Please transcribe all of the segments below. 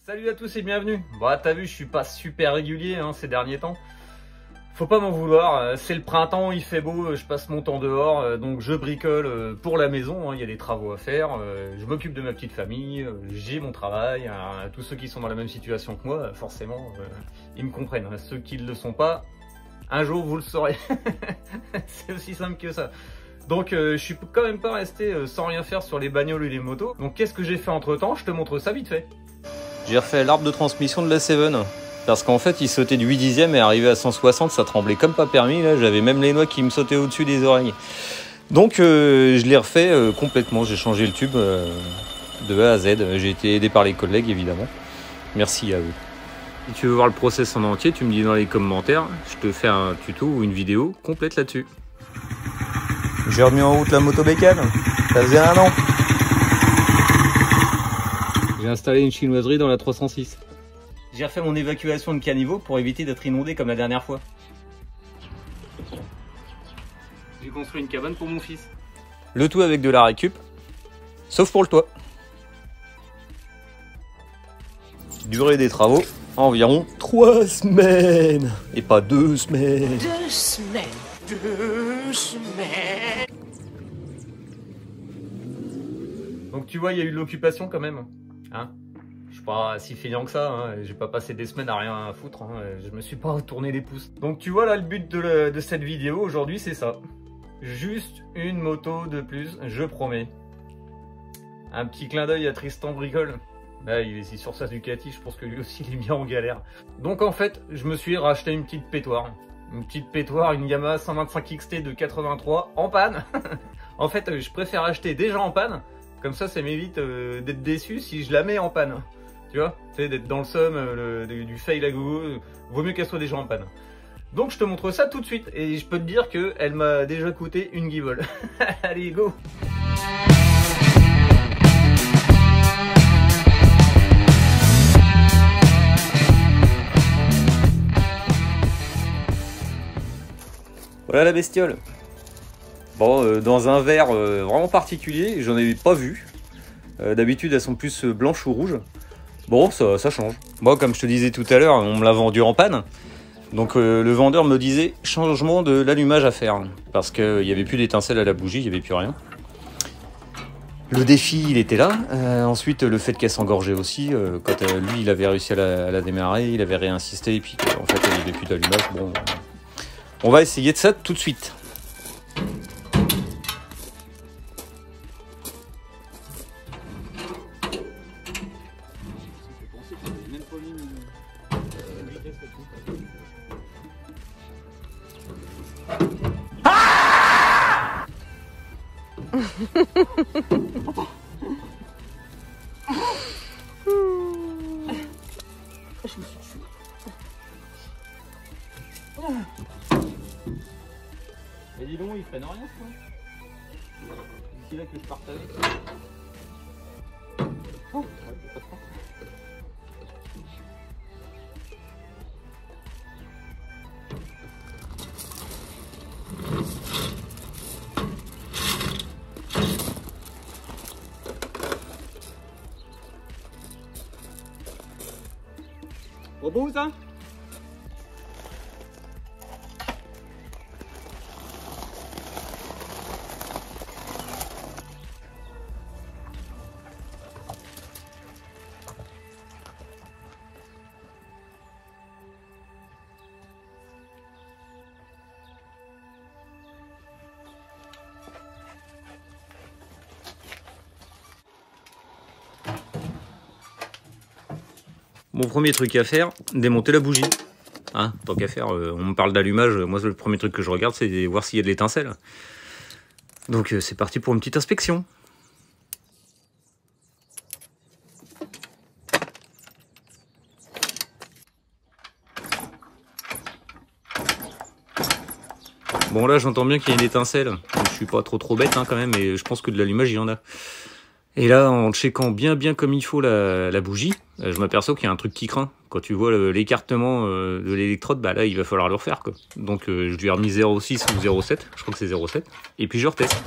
Salut à tous et bienvenue. Bon, t'as vu, je suis pas super régulier ces derniers temps. Faut pas m'en vouloir, c'est le printemps, il fait beau, je passe mon temps dehors, donc je bricole pour la maison, il y a des travaux à faire, je m'occupe de ma petite famille, j'ai mon travail, tous ceux qui sont dans la même situation que moi, forcément, ils me comprennent. Ceux qui ne le sont pas, un jour vous le saurez. C'est aussi simple que ça. Donc je suis quand même pas resté sans rien faire sur les bagnoles et les motos. Donc qu'est-ce que j'ai fait entre temps? Je te montre ça vite fait. J'ai refait l'arbre de transmission de la Seven. Parce qu'en fait, il sautait du 8 dixième et arrivé à 160, ça tremblait comme pas permis. Là, j'avais même les noix qui me sautaient au-dessus des oreilles. Donc, je l'ai refait complètement. J'ai changé le tube de A à Z. J'ai été aidé par les collègues, évidemment. Merci à eux. Si tu veux voir le process en entier, tu me dis dans les commentaires. Je te fais un tuto ou une vidéo complète là-dessus. J'ai remis en route la moto bécane. Ça faisait 1 an. J'ai installé une chinoiserie dans la 306. J'ai refait mon évacuation de caniveau pour éviter d'être inondé comme la dernière fois. J'ai construit une cabane pour mon fils. Le tout avec de la récup, sauf pour le toit. Durée des travaux, environ 3 semaines. Et pas 2 semaines. 2 semaines. 2 semaines. Donc tu vois, il y a eu de l'occupation quand même. Je suis pas si feignant que ça, j'ai pas passé des semaines à rien foutre, je me suis pas retourné les pouces. Donc tu vois là, le but de cette vidéo aujourd'hui c'est ça. Juste une moto de plus, je promets. Un petit clin d'œil à Tristan Bricole. Là il est ici sur sa Ducati, je pense que lui aussi il est bien en galère. Donc en fait, je me suis racheté une petite pétoire. Une Yamaha 125 XT de 83 en panne. En fait, je préfère acheter déjà en panne. Comme ça m'évite d'être déçu si je la mets en panne. Tu vois, d'être dans le somme du fail à gogo, vaut mieux qu'elle soit déjà en panne. Donc je te montre ça tout de suite et je peux te dire qu'elle m'a déjà coûté une guivole. Allez, go! Voilà la bestiole. Bon, dans un verre vraiment particulier, j'en avais pas vu. D'habitude, elles sont plus blanches ou rouges. Bon, ça change. Moi, comme je te disais tout à l'heure, on me l'a vendu en panne. Donc le vendeur me disait changement de l'allumage à faire. Parce qu'il n'y avait plus d'étincelle à la bougie, il n'y avait plus rien. Le défi, il était là. Ensuite, le fait qu'elle s'engorgeait aussi. Quand lui, il avait réussi à la démarrer, il avait réinsisté. Et puis, en fait, il n'y avait plus d'allumage. Bon, on va essayer de ça tout de suite. Mais dis donc, ils prennent rien, quoi. D'ici là que je parte avec. Oh, ouais, pas trop. Au bout, ça? Mon premier truc à faire, démonter la bougie. Tant qu'à faire, on me parle d'allumage, moi le premier truc que je regarde c'est voir s'il y a de l'étincelle. Donc c'est parti pour une petite inspection. Bon là j'entends bien qu'il y a une étincelle, je suis pas trop bête quand même, mais je pense que de l'allumage il y en a. Et là, en checkant bien comme il faut la bougie, je m'aperçois qu'il y a un truc qui craint. Quand tu vois l'écartement de l'électrode, bah là, il va falloir le refaire, quoi. Donc, je lui ai remis 0,6 ou 0,7. Je crois que c'est 0,7. Et puis, je reteste.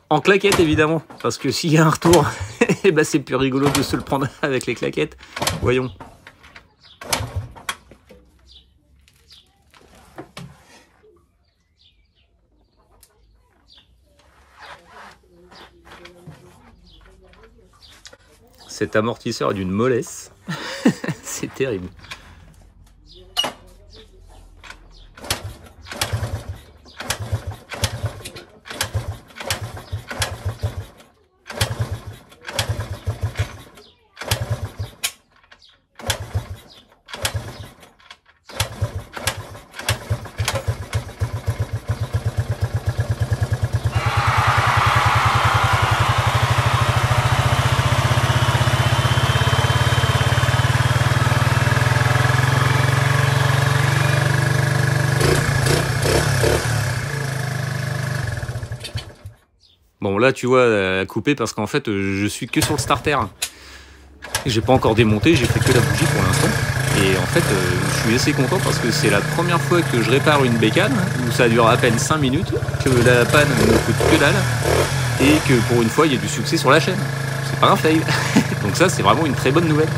En claquette évidemment, parce que s'il y a un retour, eh ben, c'est plus rigolo de se le prendre avec les claquettes. Voyons. Cet amortisseur est d'une mollesse. C'est terrible. Bon là tu vois à couper parce qu'en fait je suis que sur le starter. J'ai pas encore démonté, j'ai fait que la bougie pour l'instant. Et en fait je suis assez content parce que c'est la première fois que je répare une bécane où ça dure à peine 5 minutes, que la panne ne me coûte que dalle et que pour une fois il y a du succès sur la chaîne. C'est pas un fail. Donc ça c'est vraiment une très bonne nouvelle.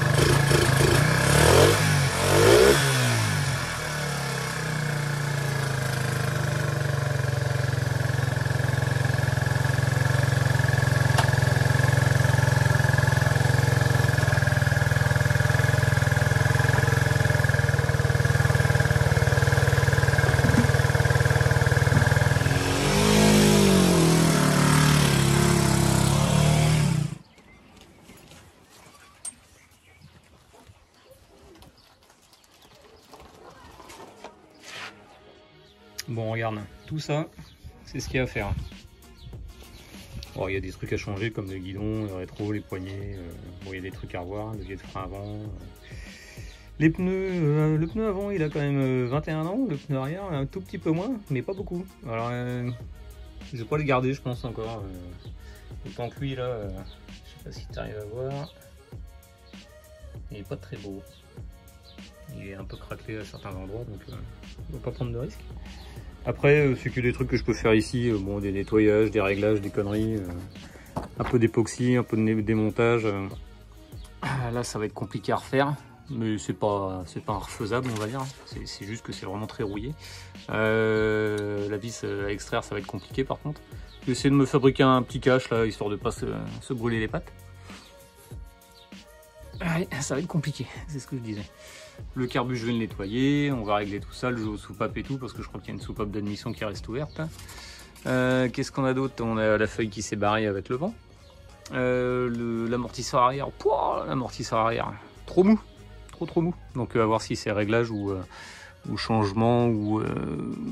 Bon regarde, tout ça, c'est ce qu'il y a à faire. Bon, il y a des trucs à changer comme le guidon, le rétro, les poignées, bon il y a des trucs à revoir, le levier de frein avant. Les pneus, le pneu avant il a quand même 21 ans, le pneu arrière un tout petit peu moins, mais pas beaucoup. Alors je vais pas le garder je pense encore. Autant que lui là, je sais pas si tu arrives à voir, il est pas très beau. Il est un peu craquelé à certains endroits donc on va pas prendre de risque. Après, c'est que des trucs que je peux faire ici, bon, des nettoyages, des réglages, des conneries, un peu d'époxy, un peu de démontage. Là, ça va être compliqué à refaire, mais c'est pas refaisable, on va dire. C'est juste que c'est vraiment très rouillé. La vis à extraire, ça va être compliqué par contre. Je vais essayer de me fabriquer un petit cache là, histoire de pas se brûler les pattes. Ouais, ça va être compliqué, c'est ce que je disais. Le carbu, je vais le nettoyer, on va régler tout ça, le jeu aux soupapes et tout, parce que je crois qu'il y a une soupape d'admission qui reste ouverte. Qu'est-ce qu'on a d'autre? On a la feuille qui s'est barrée avec le vent. L'amortisseur arrière, l'amortisseur arrière, trop mou, trop mou. Donc à voir si c'est réglage ou changement ou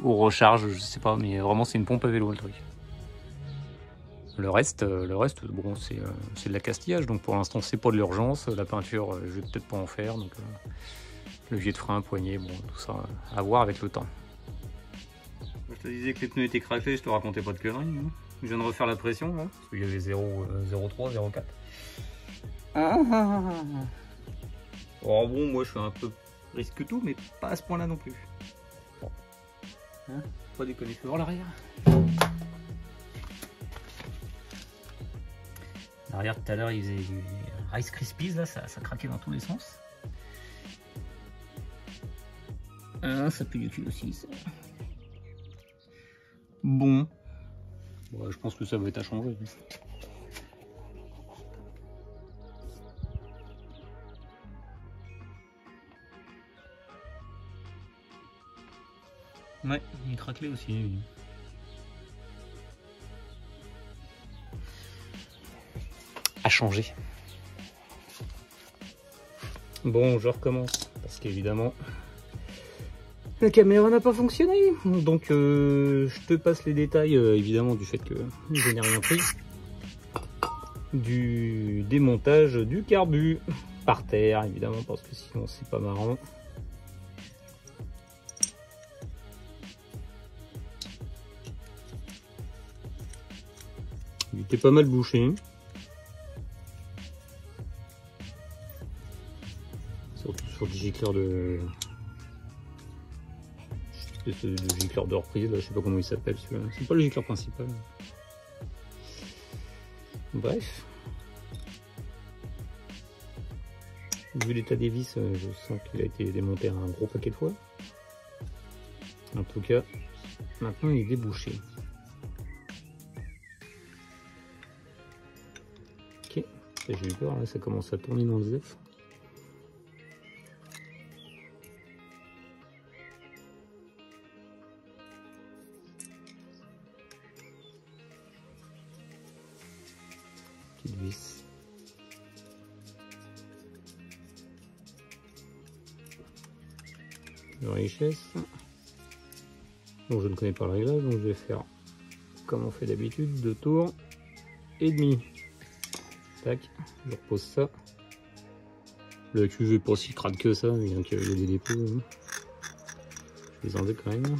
recharge, je sais pas, mais vraiment c'est une pompe à vélo le truc. Le reste, bon, c'est de la castillage, donc pour l'instant c'est pas de l'urgence. La peinture, je vais peut-être pas en faire, donc levier de frein, poignée, bon, tout ça à voir avec le temps. Je te disais que les pneus étaient craqués, je te racontais pas de conneries. Hein. Je viens de refaire la pression là, parce qu'il y avait 0,3, 0,4. Oh bon, moi je fais un peu risque tout, mais pas à ce point-là non plus. Bon. Hein, pas déconner, fais voir l'arrière. L'arrière tout à l'heure il faisait du Rice Krispies, là ça craquait dans tous les sens. Ah, ça pue du cul aussi ça. Bon. Ouais, je pense que ça va être à changer. Ouais, il est craquelé aussi. À changer. Bon, je recommence parce qu'évidemment la caméra n'a pas fonctionné. Donc je te passe les détails évidemment du fait que je n'ai rien pris. Du démontage du carbu par terre évidemment parce que sinon c'est pas marrant. Il était pas mal bouché. Surtout sur des gicleurs de gicleur de reprise, là, je sais pas comment il s'appelle celui-là. C'est pas le gicleur principal. Bref. Vu l'état des vis, je sens qu'il a été démonté un gros paquet de fois. En tout cas, maintenant il est débouché. Ok, j'ai eu peur, là ça commence à tourner dans le zef. Petite vis. De richesse. Bon, je ne connais pas le réglage, donc je vais faire comme on fait d'habitude, 2 tours et demi. Tac, je repose ça. Le accusé n'est pas si crade que ça, bien qu'il y ait des dépôts. Hein. Je vais les enlever quand même.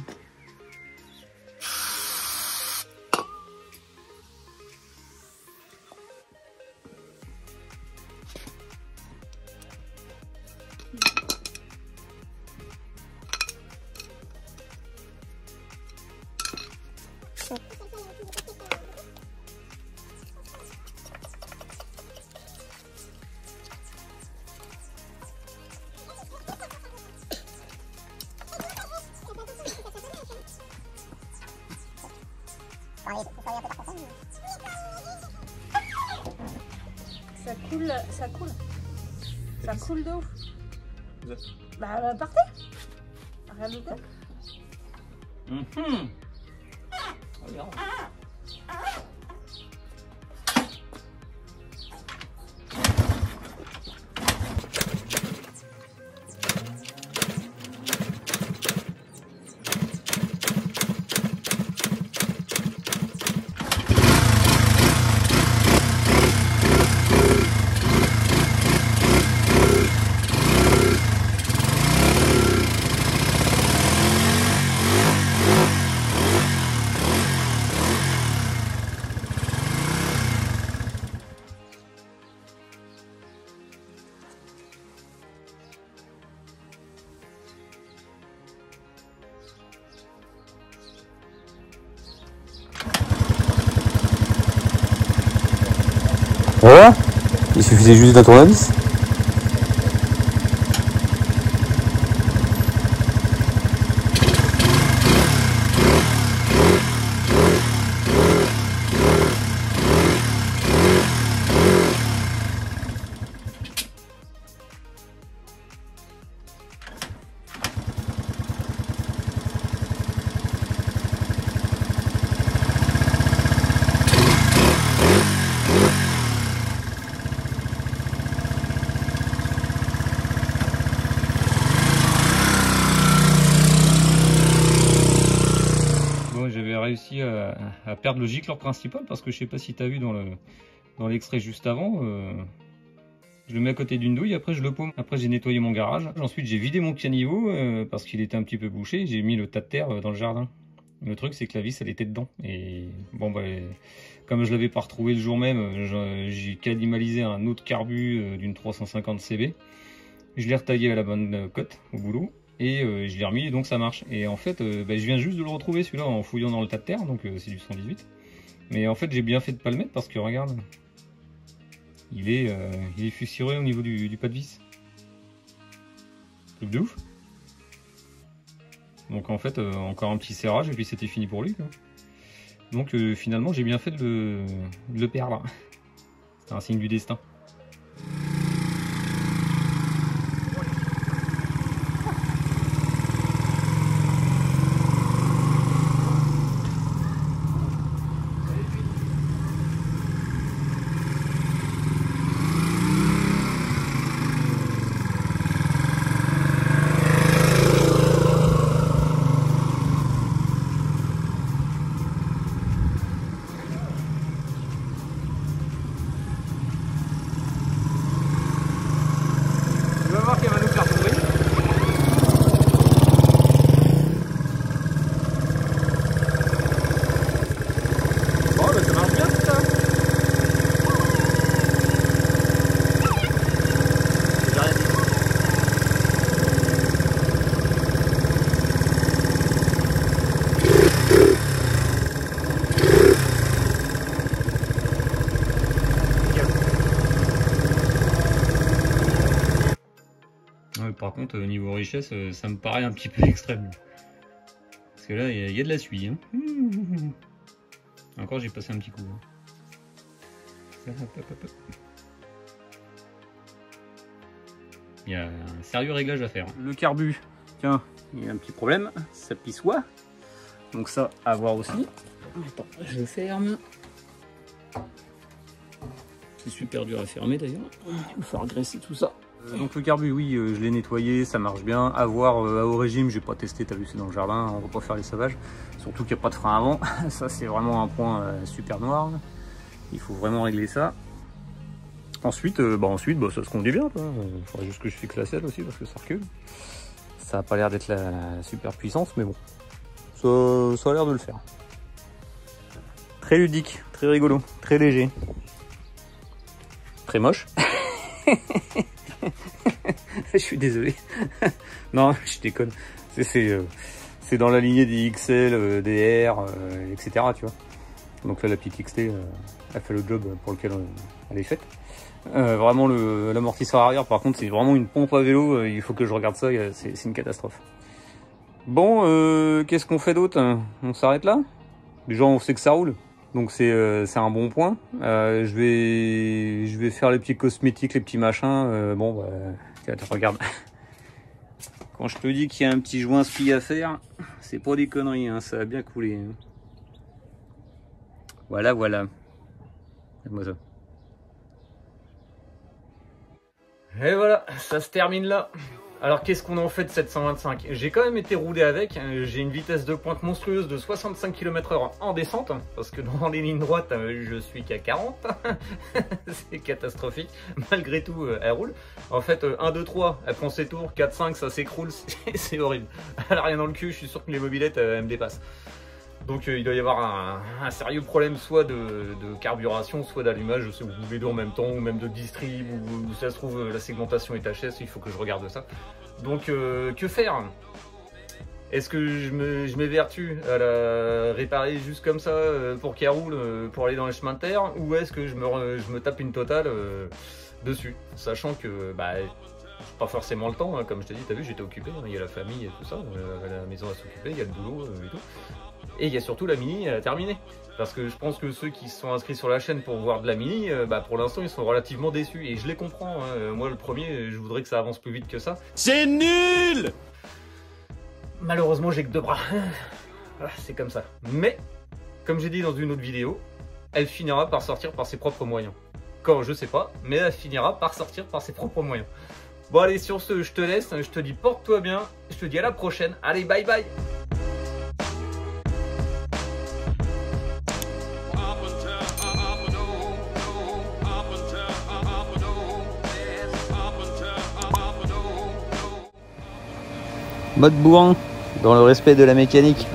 Ça coule de ouf. Bah partez. Regarde le temps. Regarde. Voilà, il suffisait juste d'un tournevis. Réussi à perdre le gicleur principal parce que je sais pas si tu as vu dans l'extrait juste avant, je le mets à côté d'une douille, après je le paume. Après j'ai nettoyé mon garage, ensuite j'ai vidé mon caniveau parce qu'il était un petit peu bouché, j'ai mis le tas de terre dans le jardin. Le truc c'est que la vis elle était dedans et bon bah comme je l'avais pas retrouvé le jour même, j'ai canibalisé un autre carbu d'une 350 CB, je l'ai retaillé à la bonne cote au boulot. Et je l'ai remis et donc ça marche. Et en fait, je viens juste de le retrouver celui-là en fouillant dans le tas de terre, donc c'est du 118. Mais en fait, j'ai bien fait de pas le mettre parce que regarde, il est fissuré au niveau du pas de vis. Truc de ouf. Donc en fait, encore un petit serrage et puis c'était fini pour lui, quoi. Donc finalement, j'ai bien fait de le perdre. C'est un signe du destin. Ouais, par contre, au niveau richesse, ça me paraît un petit peu extrême. Parce que là, il y a de la suie. Hein. Encore, j'ai passé un petit coup. Hein. Il y a un sérieux réglage à faire. Le carbu, tiens, il y a un petit problème, ça pissoie. Donc ça, à voir aussi. Attends, je ferme. C'est super dur à fermer d'ailleurs. Il va falloir graisser tout ça. Donc le carbu, oui, je l'ai nettoyé, ça marche bien. À voir au régime, j'ai pas testé, t'as vu, c'est dans le jardin, on va pas faire les sauvages. Surtout qu'il n'y a pas de frein avant. Ça, c'est vraiment un point super noir. Il faut vraiment régler ça. Ensuite, ça se conduit bien. Il faudrait juste que je fixe la selle aussi parce que ça recule. Ça n'a pas l'air d'être la super puissance, mais bon, ça a l'air de le faire. Très ludique, très rigolo, très léger. Très moche. Je suis désolé. Non, je déconne. C'est dans la lignée des XL, des R, etc. Tu vois. Donc là, la petite XT a fait le job pour lequel elle est faite. Vraiment, l'amortisseur arrière, par contre, c'est vraiment une pompe à vélo. Il faut que je regarde ça. C'est une catastrophe. Bon, qu'est-ce qu'on fait d'autre? On s'arrête là? Déjà, on sait que ça roule. Donc c'est un bon point. Je vais faire les petits cosmétiques, les petits machins. Bon, bah, tiens, regarde. Quand je te dis qu'il y a un petit joint spi à faire, c'est pas des conneries, hein, ça a bien coulé. Hein. Voilà. Regarde-moi ça. Et voilà, ça se termine là. Alors qu'est-ce qu'on en fait de cette 125? J'ai quand même été roulé avec, j'ai une vitesse de pointe monstrueuse de 65 km/h en descente, parce que dans les lignes droites, je suis qu'à 40, c'est catastrophique, malgré tout, elle roule. En fait, 1, 2, 3, elle prend ses tours, 4, 5, ça s'écroule, c'est horrible. Elle a rien dans le cul, je suis sûr que les mobylettes, elles me dépassent. Donc il doit y avoir un sérieux problème soit de carburation, soit d'allumage, ou les deux en même temps, ou même de distrib, ou ça se trouve la segmentation est HS, il faut que je regarde ça. Donc que faire? Est-ce que je m'évertue à la réparer juste comme ça pour qu'elle roule, pour aller dans les chemins de terre, ou est-ce que je me tape une totale dessus, sachant que pas forcément le temps, hein, comme je t'ai dit, t'as vu, j'étais occupé, hein, il y a la famille et tout ça, la maison à s'occuper, il y a le boulot et tout. Et il y a surtout la mini à terminer. Parce que je pense que ceux qui se sont inscrits sur la chaîne pour voir de la mini, pour l'instant ils sont relativement déçus. Et je les comprends, hein. Moi le premier, je voudrais que ça avance plus vite que ça. C'est nul! Malheureusement j'ai que 2 bras. Voilà, c'est comme ça. Mais, comme j'ai dit dans une autre vidéo, elle finira par sortir par ses propres moyens. Quand, je sais pas, mais elle finira par sortir par ses propres moyens. Bon allez, sur ce, je te laisse, je te dis porte-toi bien, je te dis à la prochaine. Allez, bye bye! Mode bourrin, dans le respect de la mécanique.